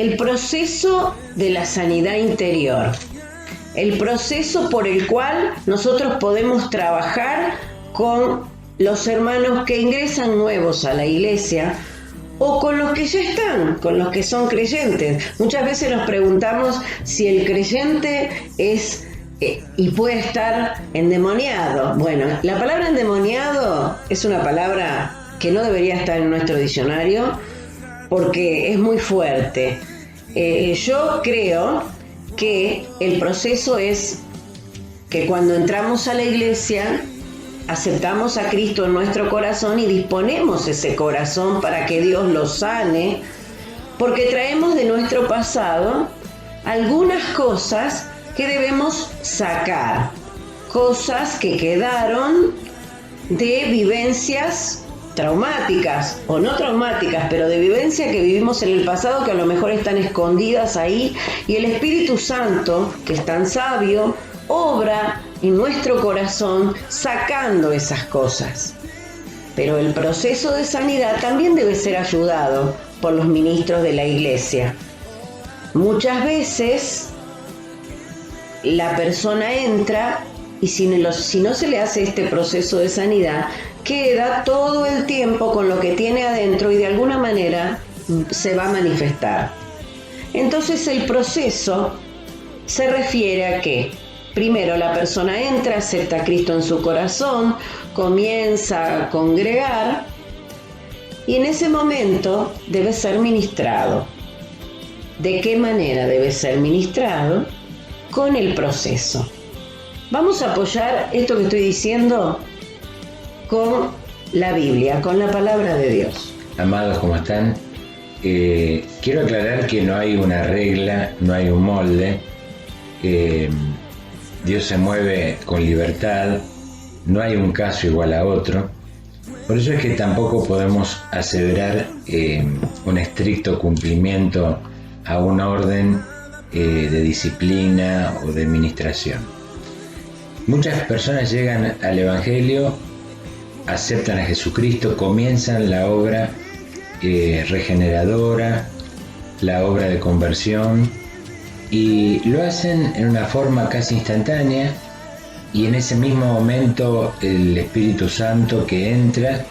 el proceso de la sanidad interior, el proceso por el cual nosotros podemos trabajar con los hermanos que ingresan nuevos a la iglesia o con los que ya están, con los que son creyentes. Muchas veces nos preguntamos si el creyente es y puede estar endemoniado. Bueno, la palabra endemoniado es una palabra que no debería estar en nuestro diccionario porque es muy fuerte. Yo creo que el proceso es que cuando entramos a la iglesia aceptamos a Cristo en nuestro corazón y disponemos ese corazón para que Dios lo sane, porque traemos de nuestro pasado algunas cosas que debemos sacar, cosas que quedaron de vivencias traumáticas o no traumáticas, pero de vivencia que vivimos en el pasado que a lo mejor están escondidas ahí, y el Espíritu Santo, que es tan sabio, obra en nuestro corazón sacando esas cosas. Pero el proceso de sanidad también debe ser ayudado por los ministros de la iglesia. Muchas veces la persona entra y si no se le hace este proceso de sanidad, queda todo el tiempo con lo que tiene adentro y de alguna manera se va a manifestar. Entonces el proceso se refiere a que primero la persona entra, acepta a Cristo en su corazón, comienza a congregar y en ese momento debe ser ministrado. ¿De qué manera debe ser ministrado? Con el proceso. Vamos a apoyar esto que estoy diciendo con la Biblia, con la palabra de Dios. Amados, ¿cómo están? Quiero aclarar que no hay una regla, no hay un molde. Dios se mueve con libertad, no hay un caso igual a otro. Por eso es que tampoco podemos aseverar un estricto cumplimiento a un orden de disciplina o de administración. Muchas personas llegan al Evangelio, aceptan a Jesucristo, comienzan la obra regeneradora, la obra de conversión, y lo hacen en una forma casi instantánea, y en ese mismo momento el Espíritu Santo que entra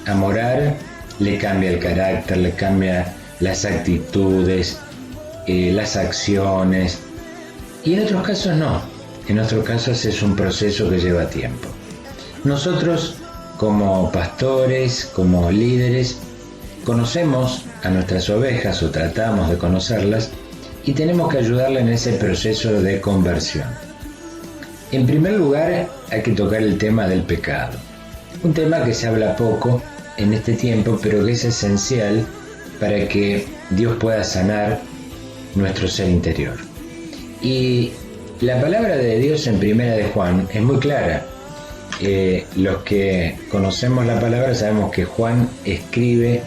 a morar le cambia el carácter, le cambia las actitudes, las acciones, y en otros casos no. En otros casos es un proceso que lleva tiempo. Nosotros, como pastores, como líderes, conocemos a nuestras ovejas o tratamos de conocerlas y tenemos que ayudarlas en ese proceso de conversión. En primer lugar, hay que tocar el tema del pecado. Un tema que se habla poco en este tiempo, pero que es esencial para que Dios pueda sanar nuestro ser interior. Y la palabra de Dios en Primera de Juan es muy clara. Los que conocemos la palabra sabemos que Juan escribe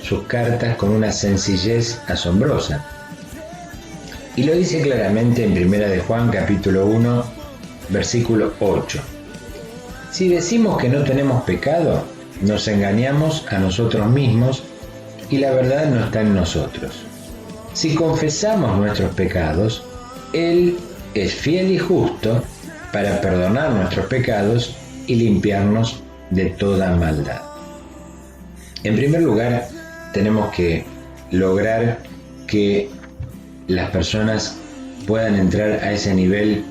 sus cartas con una sencillez asombrosa. Y lo dice claramente en Primera de Juan, capítulo 1, versículo 8. Si decimos que no tenemos pecado, nos engañamos a nosotros mismos y la verdad no está en nosotros. Si confesamos nuestros pecados, Él es fiel y justo para perdonar nuestros pecados y limpiarnos de toda maldad. En primer lugar, tenemos que lograr que las personas puedan entrar a ese nivel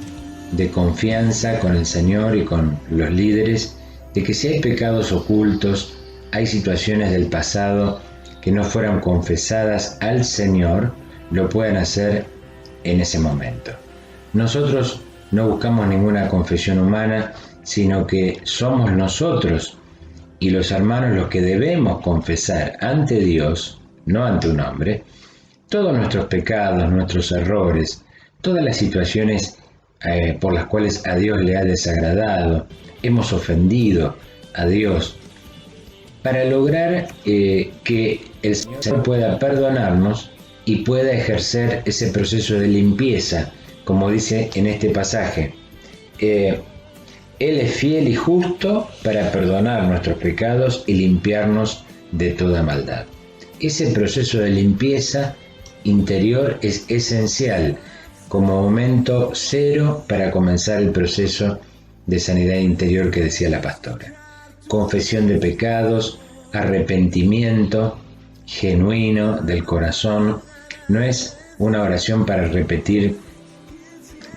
de confianza con el Señor y con los líderes, de que si hay pecados ocultos, hay situaciones del pasado que no fueron confesadas al Señor, lo puedan hacer en ese momento. Nosotros no buscamos ninguna confesión humana, sino que somos nosotros y los hermanos los que debemos confesar ante Dios, no ante un hombre, todos nuestros pecados, nuestros errores, todas las situaciones por las cuales a Dios le ha desagradado, hemos ofendido a Dios, para lograr que el Señor pueda perdonarnos y pueda ejercer ese proceso de limpieza, como dice en este pasaje. Él es fiel y justo para perdonar nuestros pecados y limpiarnos de toda maldad. Ese proceso de limpieza interior es esencial como momento cero para comenzar el proceso de sanidad interior que decía la pastora. Confesión de pecados, arrepentimiento genuino del corazón. No es una oración para repetir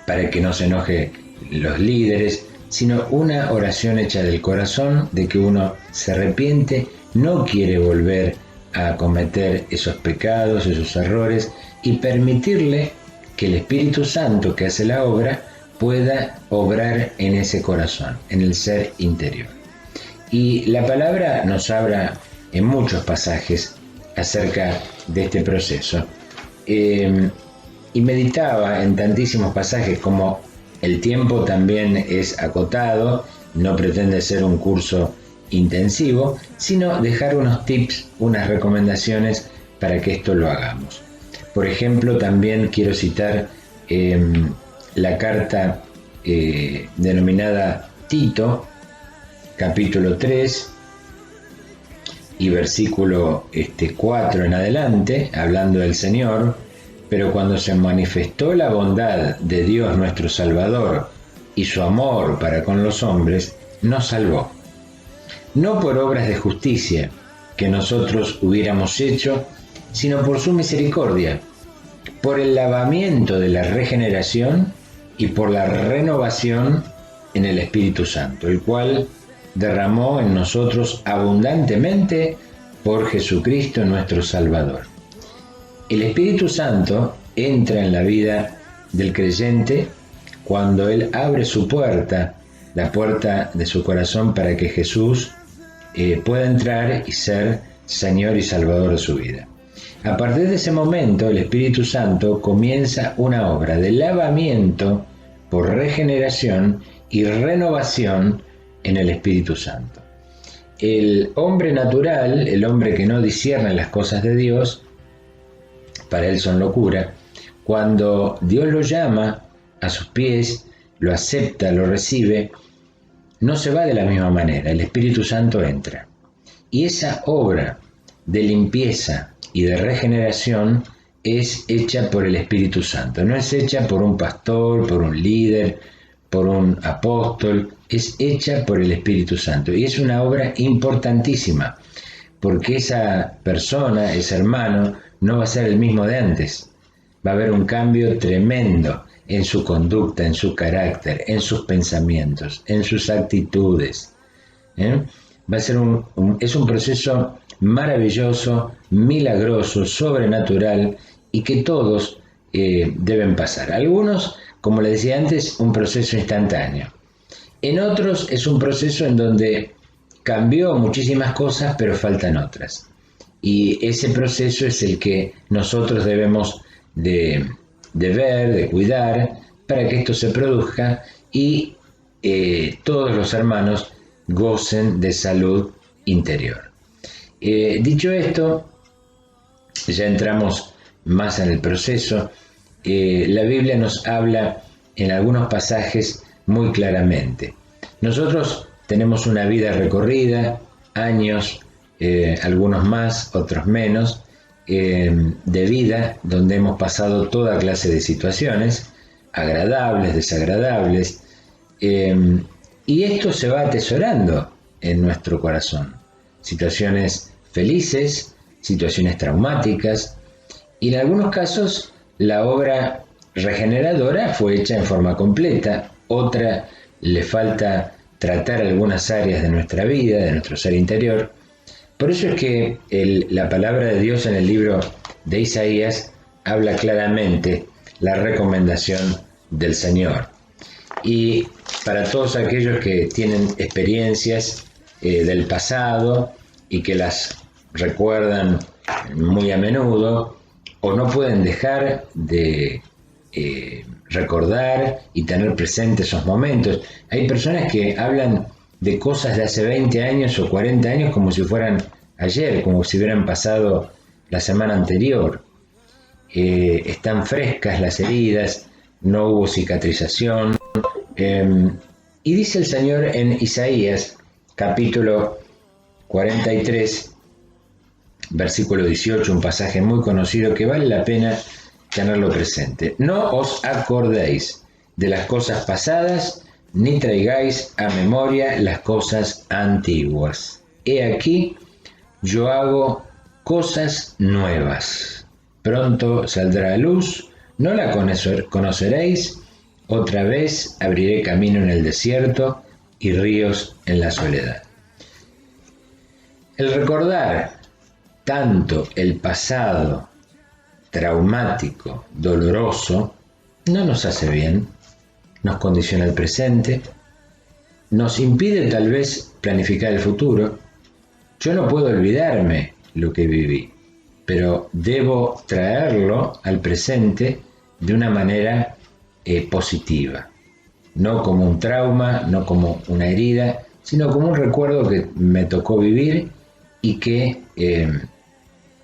para que no se enoje los líderes, sino una oración hecha del corazón, de que uno se arrepiente, no quiere volver a cometer esos pecados, esos errores, y permitirle que el Espíritu Santo que hace la obra pueda obrar en ese corazón, en el ser interior. Y la palabra nos habla en muchos pasajes acerca de este proceso. Y meditaba en tantísimos pasajes, como el tiempo también es acotado, no pretende ser un curso intensivo, sino dejar unos tips, unas recomendaciones para que esto lo hagamos. Por ejemplo, también quiero citar la carta denominada Tito, capítulo 3 y versículo 4 en adelante, hablando del Señor. Pero cuando se manifestó la bondad de Dios nuestro Salvador y su amor para con los hombres, nos salvó, no por obras de justicia que nosotros hubiéramos hecho, sino por su misericordia, por el lavamiento de la regeneración y por la renovación en el Espíritu Santo, el cual derramó en nosotros abundantemente por Jesucristo nuestro Salvador. El Espíritu Santo entra en la vida del creyente cuando él abre su puerta, la puerta de su corazón, para que Jesús pueda entrar y ser Señor y Salvador de su vida. A partir de ese momento, el Espíritu Santo comienza una obra de lavamiento por regeneración y renovación en el Espíritu Santo. El hombre natural, el hombre que no discierne las cosas de Dios, para él son locura. Cuando Dios lo llama a sus pies, lo acepta, lo recibe, no se va de la misma manera. El Espíritu Santo entra. Y esa obra de limpieza y de regeneración es hecha por el Espíritu Santo. No es hecha por un pastor, por un líder, por un apóstol. Es hecha por el Espíritu Santo. Y es una obra importantísima, porque esa persona, ese hermano, no va a ser el mismo de antes. Va a haber un cambio tremendo en su conducta, en su carácter, en sus pensamientos, en sus actitudes. Va a ser es un proceso maravilloso, milagroso, sobrenatural, y que todos deben pasar. Algunos, como les decía antes, un proceso instantáneo. En otros es un proceso en donde cambió muchísimas cosas, pero faltan otras. Y ese proceso es el que nosotros debemos de ver, de cuidar, para que esto se produzca y todos los hermanos gocen de salud interior. Dicho esto, ya entramos más en el proceso. La Biblia nos habla en algunos pasajes muy claramente. Nosotros tenemos una vida recorrida, años, algunos más, otros menos, de vida donde hemos pasado toda clase de situaciones, agradables, desagradables, y esto se va atesorando en nuestro corazón. Situaciones felices, situaciones traumáticas, y en algunos casos la obra regeneradora fue hecha en forma completa, otra le falta tratar algunas áreas de nuestra vida, de nuestro ser interior. Por eso es que la palabra de Dios en el libro de Isaías habla claramente la recomendación del Señor. Y para todos aquellos que tienen experiencias del pasado y que las recuerdan muy a menudo, o no pueden dejar de recordar y tener presentes esos momentos. Hay personas que hablan de cosas de hace 20 años o 40 años como si fueran ayer, como si hubieran pasado la semana anterior. Están frescas las heridas, no hubo cicatrización. Y dice el Señor en Isaías, capítulo 43, versículo 18, un pasaje muy conocido que vale la pena tenerlo presente. No os acordéis de las cosas pasadas, ni traigáis a memoria las cosas antiguas. He aquí, yo hago cosas nuevas. Pronto saldrá a luz, no la conoceréis. Otra vez abriré camino en el desierto y ríos en la soledad. El recordar tanto el pasado traumático, doloroso, no nos hace bien, nos condiciona el presente, nos impide tal vez planificar el futuro. Yo no puedo olvidarme lo que viví, pero debo traerlo al presente de una manera positiva, no como un trauma, no como una herida, sino como un recuerdo que me tocó vivir y que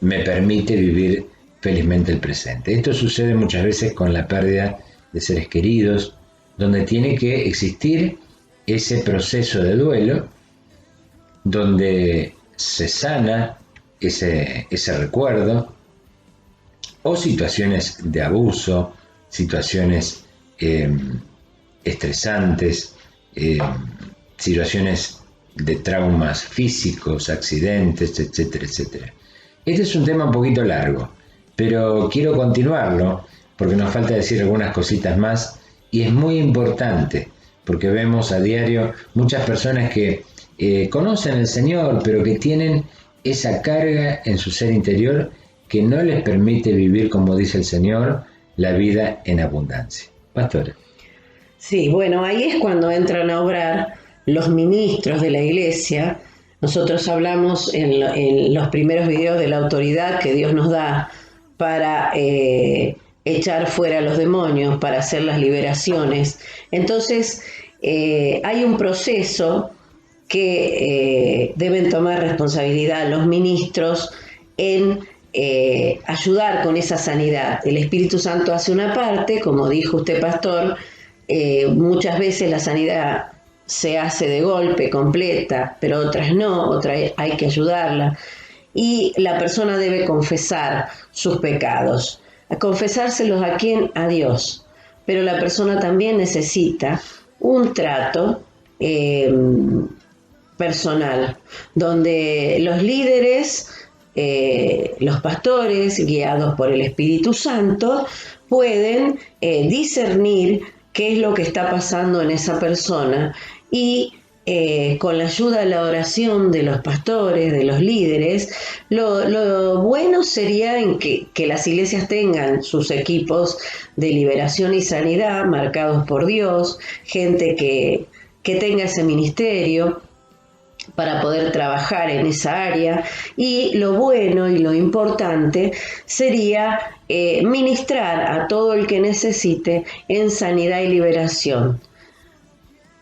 me permite vivir felizmente el presente. Esto sucede muchas veces con la pérdida de seres queridos, donde tiene que existir ese proceso de duelo, donde se sana ese recuerdo, o situaciones de abuso, situaciones estresantes, situaciones de traumas físicos, accidentes, etcétera, etcétera. Este es un tema un poquito largo, pero quiero continuarlo porque nos falta decir algunas cositas más y es muy importante porque vemos a diario muchas personas que conocen al Señor, pero que tienen esa carga en su ser interior que no les permite vivir, como dice el Señor, la vida en abundancia. Pastora. Sí, bueno, ahí es cuando entran a obrar los ministros de la iglesia. Nosotros hablamos en los primeros videos de la autoridad que Dios nos da para echar fuera a los demonios, para hacer las liberaciones. Entonces, hay un proceso que deben tomar responsabilidad los ministros en ayudar con esa sanidad. El Espíritu Santo hace una parte, como dijo usted, pastor, muchas veces la sanidad se hace de golpe, completa, pero otras no, otras hay que ayudarla. Y la persona debe confesar sus pecados. A confesárselos ¿a quién? A Dios. Pero la persona también necesita un trato personal, donde los líderes, los pastores, guiados por el Espíritu Santo, pueden discernir qué es lo que está pasando en esa persona y con la ayuda de la oración de los pastores, de los líderes, lo bueno sería en que las iglesias tengan sus equipos de liberación y sanidad marcados por Dios, gente que tenga ese ministerio para poder trabajar en esa área, y lo bueno y lo importante sería ministrar a todo el que necesite en sanidad y liberación.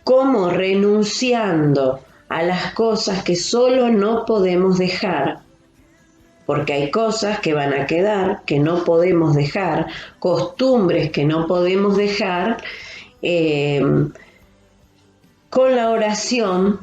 ¿Cómo? Renunciando a las cosas que solo no podemos dejar, porque hay cosas que van a quedar, que no podemos dejar, costumbres que no podemos dejar. Con la oración,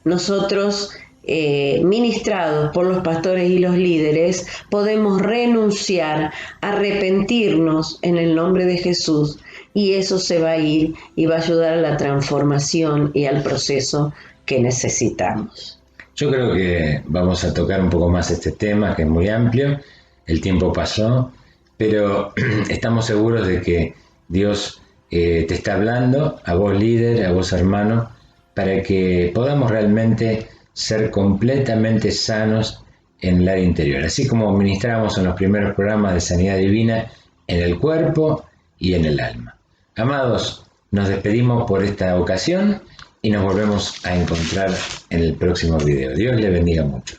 nosotros, ministrados por los pastores y los líderes, podemos renunciar, arrepentirnos en el nombre de Jesús, y eso se va a ir y va a ayudar a la transformación y al proceso que necesitamos. Yo creo que vamos a tocar un poco más este tema, que es muy amplio. El tiempo pasó, pero estamos seguros de que Dios te está hablando, a vos líder, a vos hermano, para que podamos realmente ser completamente sanos en el área interior. Así como ministramos en los primeros programas de sanidad divina en el cuerpo y en el alma. Amados, nos despedimos por esta ocasión y nos volvemos a encontrar en el próximo video. Dios les bendiga mucho.